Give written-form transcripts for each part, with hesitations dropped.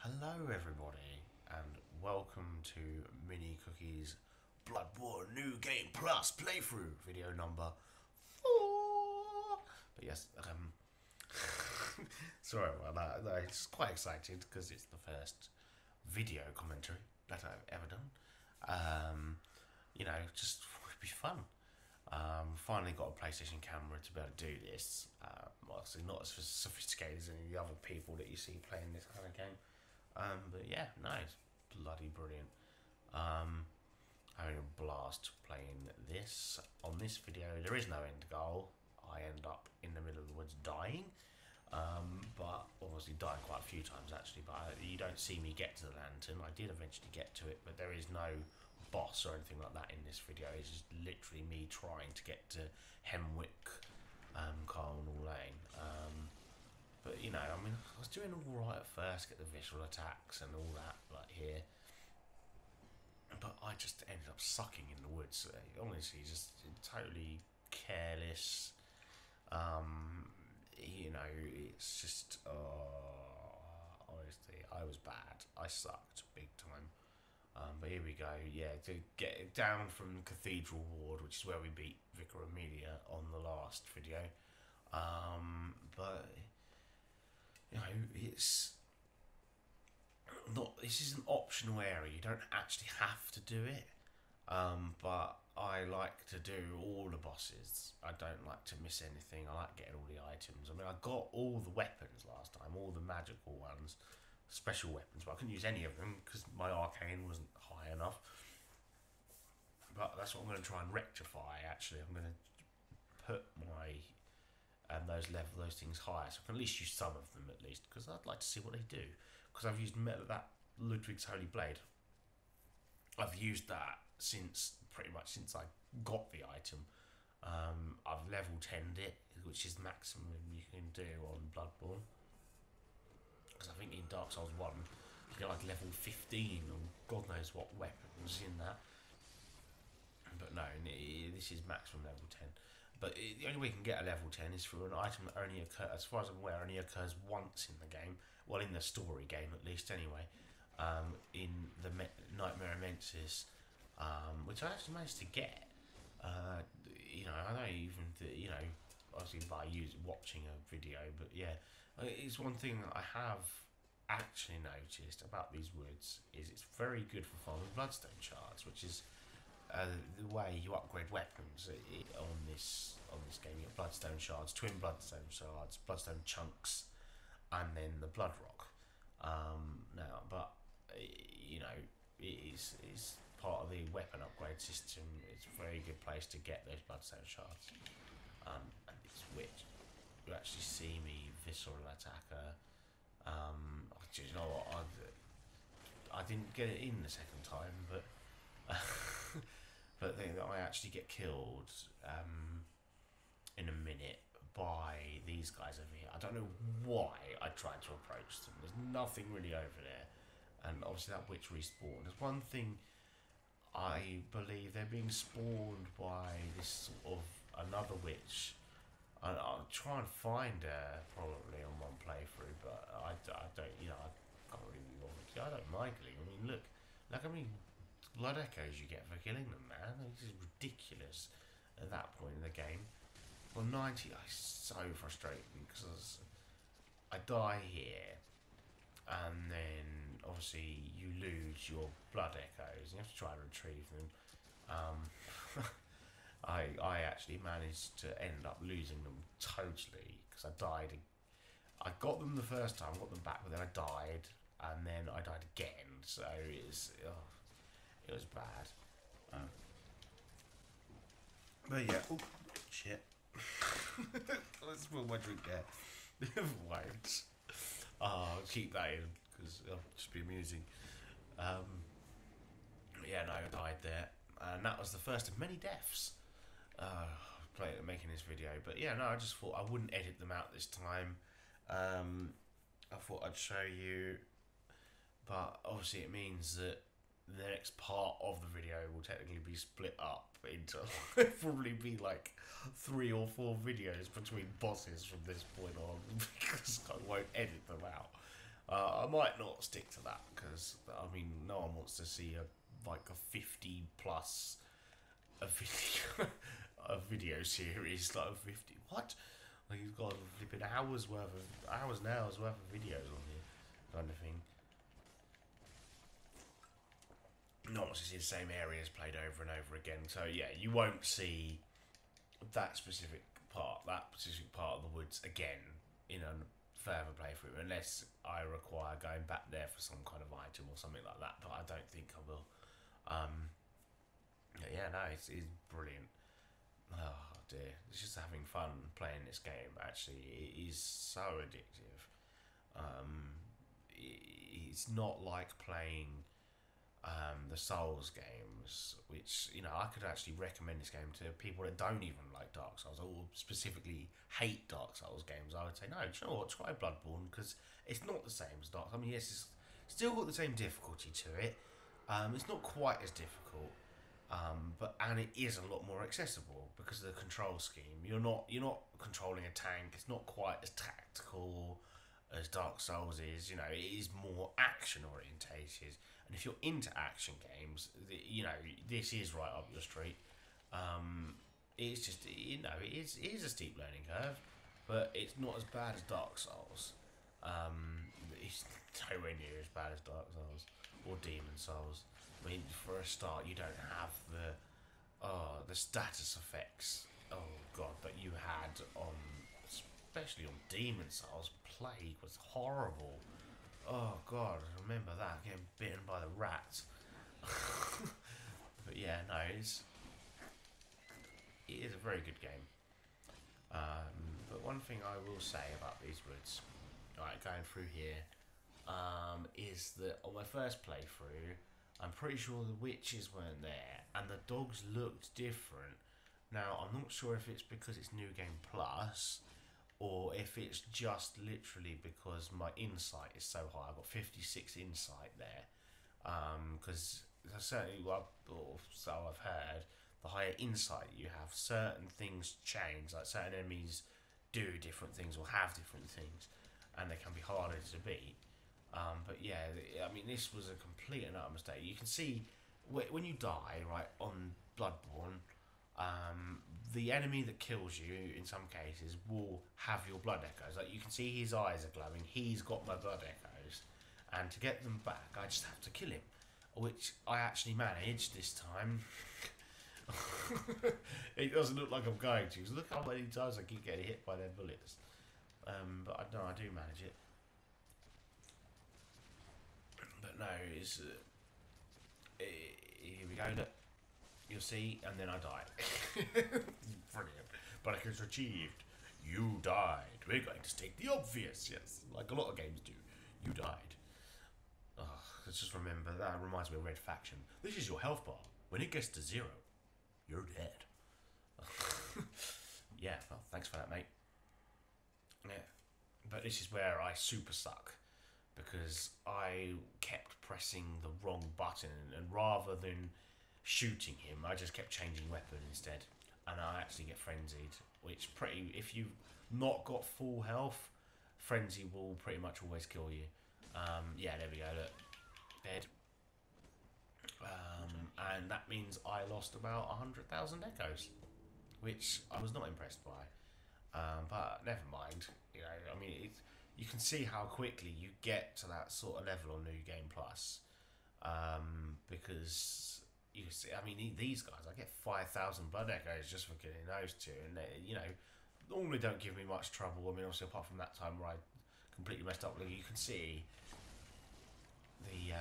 Hello everybody and welcome to Mini Cookie's Bloodborne New Game Plus playthrough video number 4. But yes, sorry about that. No, it's quite excited because it's the first video commentary that I've ever done. Just would be fun. Finally got a PlayStation camera to be able to do this. Obviously not as sophisticated as any of the other people that you see playing this kind of game. But yeah, no, it's bloody brilliant. Having a blast playing this. On this video, there is no end goal. I end up in the middle of the woods dying. But obviously died quite a few times actually, but you don't see me get to the lantern. I did eventually get to it, but there is no boss or anything like that in this video. It's just literally me trying to get to Hemwick, Carnal Lane. But you know, I mean, I was doing all right at first, get the visual attacks and all that, like here. But I just ended up sucking in the woods. Honestly, just totally careless. It's just, honestly, I was bad. I sucked big time. But here we go. Yeah, to get down from Cathedral Ward, which is where we beat Vicar Amelia on the last video. But you know, it's not. This is an optional area. You don't actually have to do it. But I like to do all the bosses. I don't like to miss anything. I like getting all the items. I mean, I got all the weapons last time, all the magical ones, special weapons, but I couldn't use any of them because my arcane wasn't high enough. But that's what I'm going to try and rectify. Actually, I'm going to put my those things higher, so I can at least use some of them at least, because I'd like to see what they do. Because I've used that Ludwig's Holy Blade. I've used that pretty much since I got the item. I've level 10'd it, which is maximum you can do on Bloodborne. Because I think in Dark Souls 1, you get like level 15 or God knows what weapons in that. But no, this is maximum level 10. But the only way you can get a level 10 is for an item that only occurs, as far as I'm aware, only occurs once in the game. Well, in the story game at least, anyway. In the Nightmare Immensis, which I actually managed to get. I don't even, obviously by watching a video, but yeah, it's one thing that I have actually noticed about these woods is it's very good for farming bloodstone shards, which is the way you upgrade weapons on this game. You get bloodstone shards, twin bloodstone shards, bloodstone chunks, and then the blood rock. It is part of the weapon upgrade system. It's a very good place to get those bloodstone shards. And it's which you actually see me visceral attacker. You know what? I didn't get it in the second time, but but then I actually get killed in a minute by these guys over here. I don't know why I tried to approach them. There's nothing really over there, and obviously that witch respawned. There's one thing, I believe they're being spawned by this sort of another witch. I'll try and find her probably on one playthrough, but I don't, I can't really be bothered. I don't mind killing. I mean, look how many blood echoes you get for killing them, man. This is ridiculous at that point in the game. Well, 90, it's so frustrating because I die here, and then obviously you lose your blood echoes. You have to try and retrieve them. I actually managed to end up losing them totally because I died. I got them the first time, got them back, but then I died, and then I died again. So it was bad. But yeah, oh shit. Let's spill my drink there. Wait. I'll keep that in because it'll just be amusing. Yeah, no, I died there, and that was the first of many deaths. Making this video, but yeah, no, I just thought I wouldn't edit them out this time. I thought I'd show you, but obviously it means that the next part of the video will technically be split up into probably be like 3 or 4 videos between bosses from this point on because I won't edit them out. I might not stick to that because I mean no one wants to see a 50 plus a video a video series like a 50 what like you've got flipping hours and hours worth of videos on here kind of thing. Not want to see the same areas played over and over again. So yeah, you won't see that specific part of the woods again in a further playthrough unless I require going back there for some kind of item or something like that. But I don't think I will. Yeah, no, it's brilliant. Oh dear, it's just having fun playing this game. Actually, it is so addictive. It's not like playing the Souls games, which I could actually recommend this game to people that don't even like Dark Souls or specifically hate Dark Souls games. I would say no, do you know what? Try Bloodborne because it's not the same as Dark. I mean, yes, it's still got the same difficulty to it. It's not quite as difficult, and it is a lot more accessible because of the control scheme. You're not controlling a tank. It's not quite as tactical as Dark Souls is. It is more action orientated. And if you're into action games, this is right up your street. It's just it is a steep learning curve, but it's not as bad as Dark Souls. It's nowhere near as bad as Dark Souls or Demon Souls. I mean, for a start, you don't have the status effects. Oh god, that you had on, especially on Demon Souls. Plague was horrible. Oh god, I remember that, getting bitten by the rats. But yeah, no, it is a very good game. But one thing I will say about these woods, right, going through here, is that on my first playthrough, I'm pretty sure the witches weren't there, and the dogs looked different. Now, I'm not sure if it's because it's New Game Plus, or if it's just literally because my insight is so high. I've got 56 insight there. Because certainly, so I've heard, the higher insight you have, certain things change. Like certain enemies do different things or have different things, and they can be harder to beat. But yeah, I mean, this was a complete and utter mistake. You can see when you die, right, on Bloodborne, the enemy that kills you, in some cases, will have your blood echoes. Like, you can see his eyes are glowing. He's got my blood echoes. And to get them back, I just have to kill him. Which I actually managed this time. It doesn't look like I'm going to. Look how many times I keep getting hit by their bullets. But I do manage it. But no, it's... here we go, look. You'll see, and then I die. Brilliant. But it's achieved. You died. We're going to state the obvious, yes. Like a lot of games do. You died. Oh, let's just remember, that reminds me of Red Faction. This is your health bar. When it gets to 0, you're dead. Yeah, well, thanks for that, mate. Yeah. But this is where I super suck. Because I kept pressing the wrong button, and rather than shooting him, I just kept changing weapon instead, and I actually get frenzied, which if you've not got full health, frenzy will pretty much always kill you. Yeah, there we go, look, dead. And that means I lost about 100,000 echoes, which I was not impressed by, but never mind. I mean, you can see how quickly you get to that sort of level on New Game Plus, because you can see, I mean, these guys, I get 5,000 blood echoes just for killing those two, and they, normally don't give me much trouble. I mean, obviously, apart from that time where I completely messed up, you can see the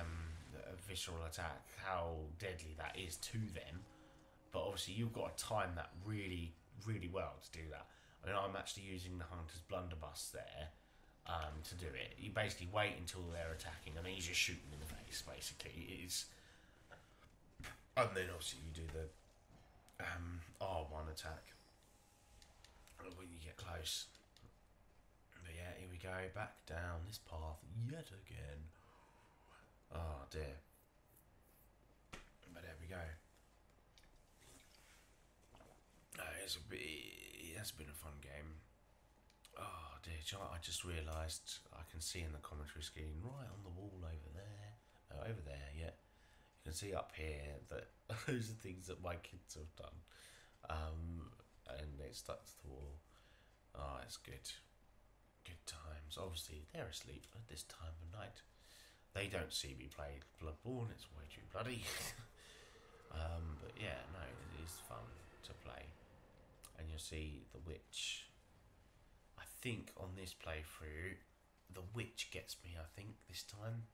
visceral attack, how deadly that is to them. But obviously, you've got to time that really, really well to do that. I mean, I'm actually using the Hunter's Blunderbuss there to do it. You basically wait until they're attacking, and then you just shoot them in the face, basically. And then obviously you do the R1 attack when you get close. But yeah, here we go, back down this path yet again. Oh dear. But there we go. It has been a fun game. Oh dear, do you know what? I just realised I can see in the commentary screen right on the wall over there. Over there, yeah. You can see up here that those are things that my kids have done. And it stuck to the wall. Oh, it's good. Good times. Obviously, they're asleep at this time of night. They don't see me play Bloodborne, it's way too bloody. But yeah, no, it is fun to play. And you'll see the witch. I think on this playthrough, the witch gets me, I think, this time.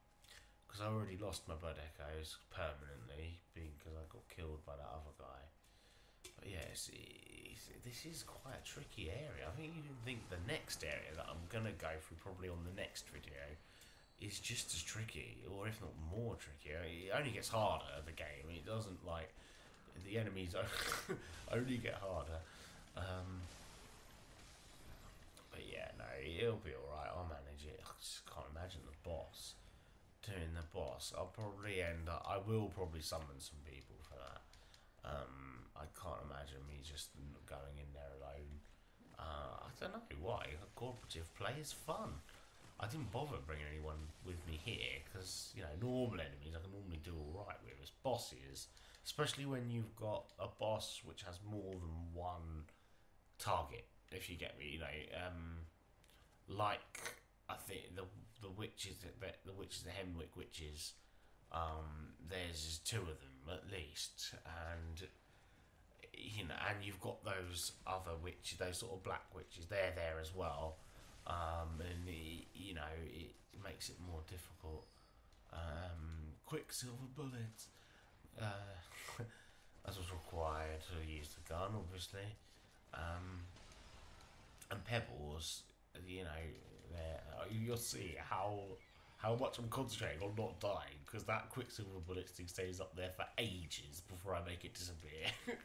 Because I already lost my blood echoes permanently, because I got killed by that other guy. But yeah, this is quite a tricky area. I think you can think the next area that I'm going to go through probably on the next video is just as tricky, or if not more tricky. It only gets harder, the game. It doesn't, like, the enemies only get harder. But yeah, no, it'll be alright. I'll manage it. I just can't imagine the boss. Doing the boss, I'll probably end up, I will probably summon some people for that. I can't imagine me just going in there alone. I don't know why. Cooperative play is fun. I didn't bother bringing anyone with me here because, you know, normal enemies I can normally do alright with. It's bosses, especially when you've got a boss which has more than one target, if you get me, you know, like I think the witches, the Hemwick witches, there's two of them at least, and you know, and you've got those other witches, those sort of black witches, they're there as well, and you know, it makes it more difficult. Quicksilver bullets, as was required to use the gun, obviously, and pebbles, you know, you'll see how much I'm concentrating on not dying, because that Quicksilver bullet thing stays up there for ages before I make it disappear.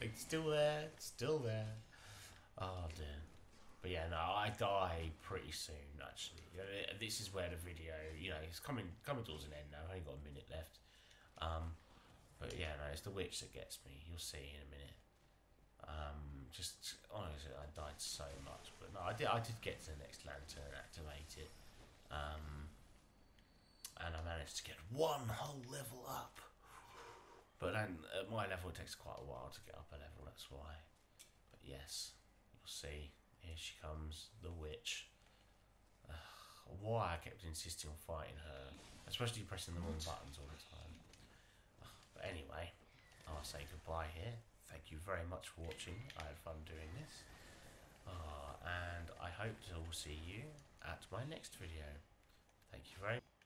It's still there, it's still there. Oh dear. But yeah, no, I die pretty soon, actually. This is where the video, you know, it's coming towards an end now. I've only got a minute left. But yeah, no, it's the witch that gets me. You'll see in a minute. Just honestly, I died so much, but no, I did get to the next lantern and activate it, and I managed to get one whole level up. But then at my level, it takes quite a while to get up a level. That's why. But yes, you'll see. Here she comes, the witch. Why I kept insisting on fighting her, especially pressing the wrong buttons all the time. But anyway, I'll say goodbye here. Thank you very much for watching. I had fun doing this. And I hope to see you at my next video. Thank you very much.